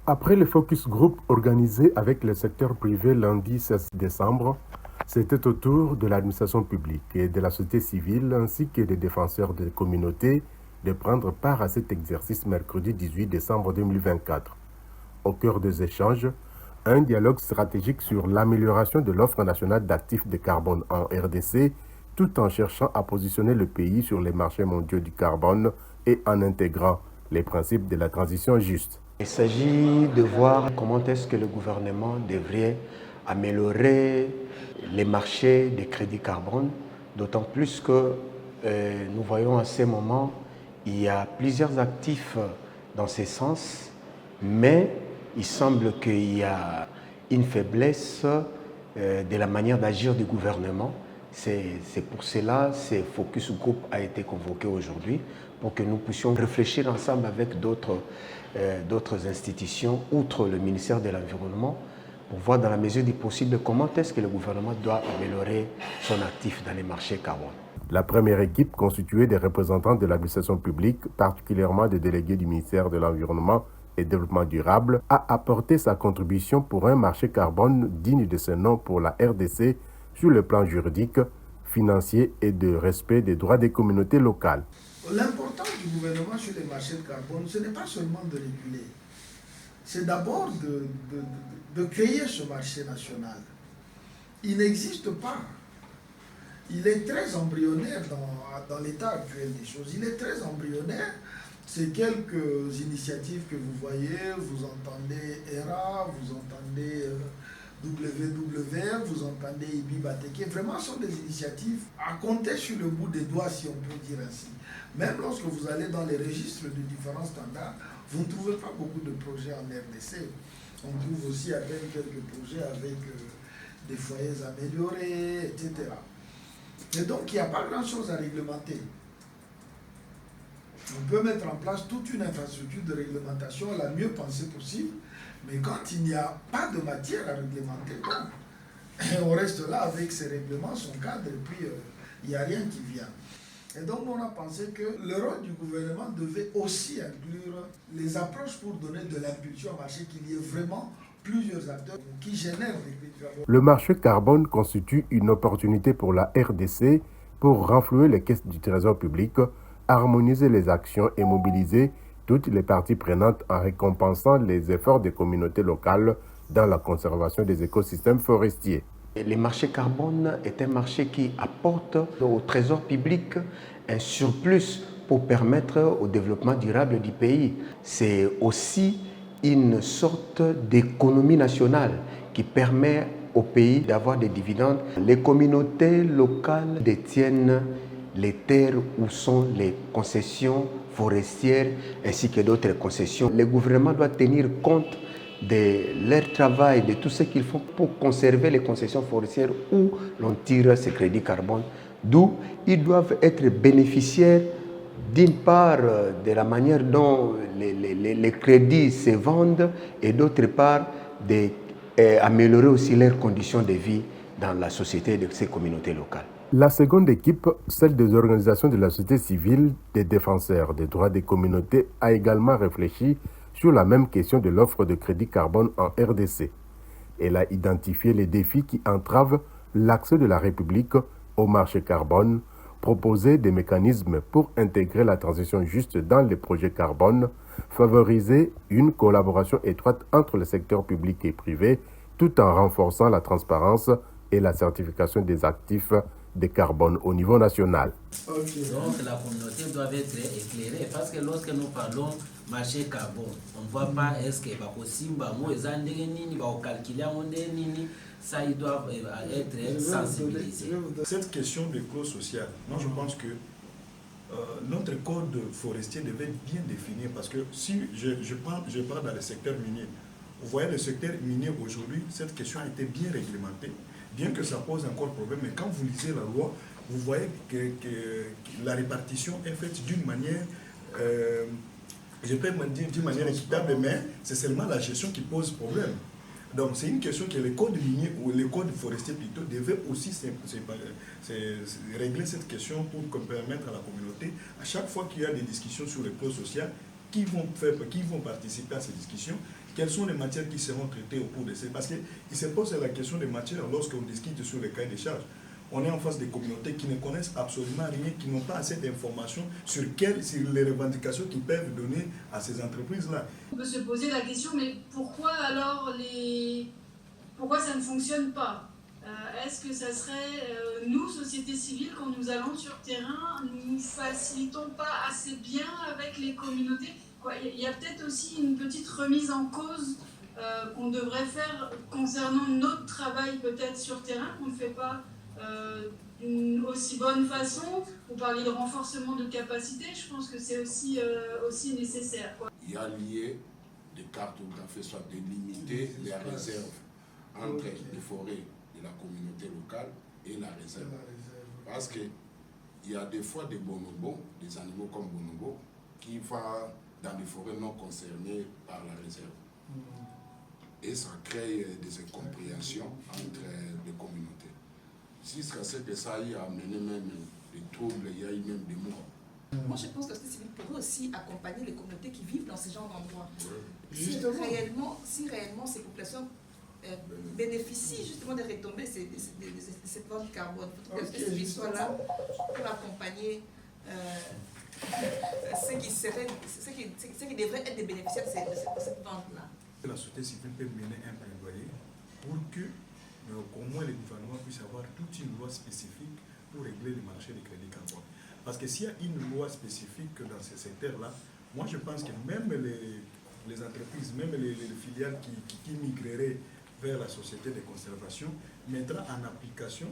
Après le focus group organisé avec le secteur privé lundi 16 décembre, c'était au tour de l'administration publique et de la société civile ainsi que des défenseurs des communautés de prendre part à cet exercice mercredi 18 décembre 2024. Au cœur des échanges, un dialogue stratégique sur l'amélioration de l'offre nationale d'actifs de carbone en RDC, tout en cherchant à positionner le pays sur les marchés mondiaux du carbone et en intégrant les principes de la transition juste. Il s'agit de voir comment est-ce que le gouvernement devrait améliorer les marchés des crédits carbone, d'autant plus que nous voyons à ces moments, il y a plusieurs actifs dans ce sens, mais il semble qu'il y a une faiblesse de la manière d'agir du gouvernement. C'est pour cela que ce focus group a été convoqué aujourd'hui pour que nous puissions réfléchir ensemble avec d'autres institutions, outre le ministère de l'Environnement, pour voir dans la mesure du possible comment est-ce que le gouvernement doit améliorer son actif dans les marchés carbone. La première équipe, constituée des représentants de l'administration publique, particulièrement des délégués du ministère de l'Environnement et Développement durable, a apporté sa contribution pour un marché carbone digne de ce nom pour la RDC sur le plan juridique, financier et de respect des droits des communautés locales. L'important du gouvernement sur les marchés de carbone, ce n'est pas seulement de réguler, c'est d'abord de créer ce marché national. Il n'existe pas. Il est très embryonnaire dans l'état actuel des choses. Il est très embryonnaire. C'est quelques initiatives que vous voyez, vous entendez ERA, vous entendez WWF, vous entendez IBI Bateke. Vraiment, ce sont des initiatives à compter sur le bout des doigts, si on peut dire ainsi. Même lorsque vous allez dans les registres de différents standards, vous ne trouvez pas beaucoup de projets en RDC. On trouve aussi à peine quelques projets avec des foyers améliorés, etc. Et donc, il n'y a pas grand-chose à réglementer. On peut mettre en place toute une infrastructure de réglementation la mieux pensée possible, mais quand il n'y a pas de matière à réglementer, bon, on reste là avec ses règlements, son cadre, et puis il n'y a rien qui vient. Et donc, on a pensé que le rôle du gouvernement devait aussi inclure les approches pour donner de l'impulsion au marché, qu'il y ait vraiment plusieurs acteurs qui génèrent des crédits carbone. Le marché carbone constitue une opportunité pour la RDC pour renflouer les caisses du trésor public, harmoniser les actions et mobiliser toutes les parties prenantes en récompensant les efforts des communautés locales dans la conservation des écosystèmes forestiers. Le marché carbone est un marché qui apporte au trésor public un surplus pour permettre au développement durable du pays. C'est aussi une sorte d'économie nationale qui permet au pays d'avoir des dividendes. Les communautés locales détiennent les terres où sont les concessions forestières ainsi que d'autres concessions. Le gouvernement doit tenir compte de leur travail, de tout ce qu'ils font pour conserver les concessions forestières où l'on tire ces crédits carbone. D'où ils doivent être bénéficiaires d'une part de la manière dont les crédits se vendent et d'autre part d'améliorer aussi leurs conditions de vie dans la société de ces communautés locales. La seconde équipe, celle des organisations de la société civile, des défenseurs des droits des communautés, a également réfléchi sur la même question de l'offre de crédit carbone en RDC. Elle a identifié les défis qui entravent l'accès de la République au marché carbone, proposé des mécanismes pour intégrer la transition juste dans les projets carbone, favoriser une collaboration étroite entre le secteur public et privé, tout en renforçant la transparence et la certification des actifs de carbone au niveau national. Okay. Donc la communauté doit être éclairée parce que lorsque nous parlons marché carbone, on ne voit pas est-ce que Bakosimba, ça ils doivent être sensibilisés. Cette question de clause sociale, moi je pense que notre code forestier devait bien définir parce que si je parle dans le secteur minier, vous voyez le secteur minier aujourd'hui, cette question a été bien réglementée, bien que ça pose encore problème, mais quand vous lisez la loi, vous voyez que la répartition est faite d'une manière, je peux dire d'une manière équitable, mais c'est seulement la gestion qui pose problème. Donc c'est une question que les codes miniers ou les codes forestiers plutôt devaient aussi régler cette question pour permettre à la communauté, à chaque fois qu'il y a des discussions sur les clauses sociales, qui vont participer à ces discussions, quelles sont les matières qui seront traitées au cours de ces... Parce qu'il se pose la question des matières lorsqu'on discute sur les cahiers des charges. On est en face des communautés qui ne connaissent absolument rien, qui n'ont pas assez d'informations sur les revendications qu'ils peuvent donner à ces entreprises-là. On peut se poser la question, mais pourquoi alors pourquoi ça ne fonctionne pas? Est-ce que ça serait, nous, société civile, quand nous allons sur terrain, nous ne facilitons pas assez bien avec les communautés? Il y a peut-être aussi une petite remise en cause qu'on devrait faire concernant notre travail peut-être sur terrain, qu'on ne fait pas d'une aussi bonne façon. Vous parlez de renforcement de capacité, je pense que c'est aussi nécessaire. Il y a lié de cartographier, soit de limiter les réserves entre les forêts de la communauté locale et la réserve. Parce qu'il y a des fois des bonobos, des animaux comme bonobo, qui vont dans des forêts non concernées par la réserve. Et ça crée des incompréhensions entre les communautés. Si c'est que ça a amené même des troubles, il y a eu même des morts. Moi, je pense que c'est civil pourrait aussi accompagner les communautés qui vivent dans ce genre d'endroits. Si réellement ces populations bénéficient justement de retomber cette vente de carbone, il faut que le civil soit là pour accompagner ceux qui devraient être des bénéficiaires de cette vente-là. La société civile peut mener un plaidoyer pour que au moins le gouvernement puisse avoir toute une loi spécifique pour régler le marché du crédit carbone. Parce que s'il y a une loi spécifique dans ce secteur-là, moi je pense que même les entreprises, même les filiales qui migreraient vers la société de conservation, mettra en application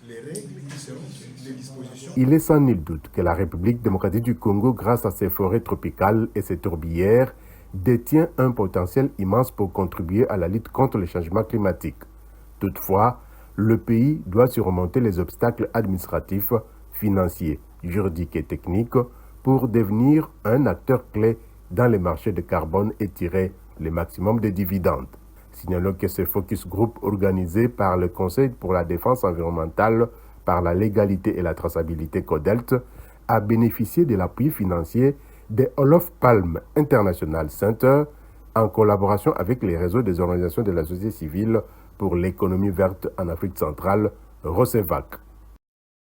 les règles qui seront les dispositions. Il est sans nul doute que la République démocratique du Congo, grâce à ses forêts tropicales et ses tourbières, détient un potentiel immense pour contribuer à la lutte contre le changement climatique. Toutefois, le pays doit surmonter les obstacles administratifs, financiers, juridiques et techniques pour devenir un acteur clé dans les marchés de carbone et tirer le maximum de dividendes. Signalons que ce focus group organisé par le Conseil pour la défense environnementale, par la légalité et la traçabilité CODELT a bénéficié de l'appui financier de Olof Palme International Center en collaboration avec les réseaux des organisations de la société civile pour l'économie verte en Afrique centrale, ROCEVAC.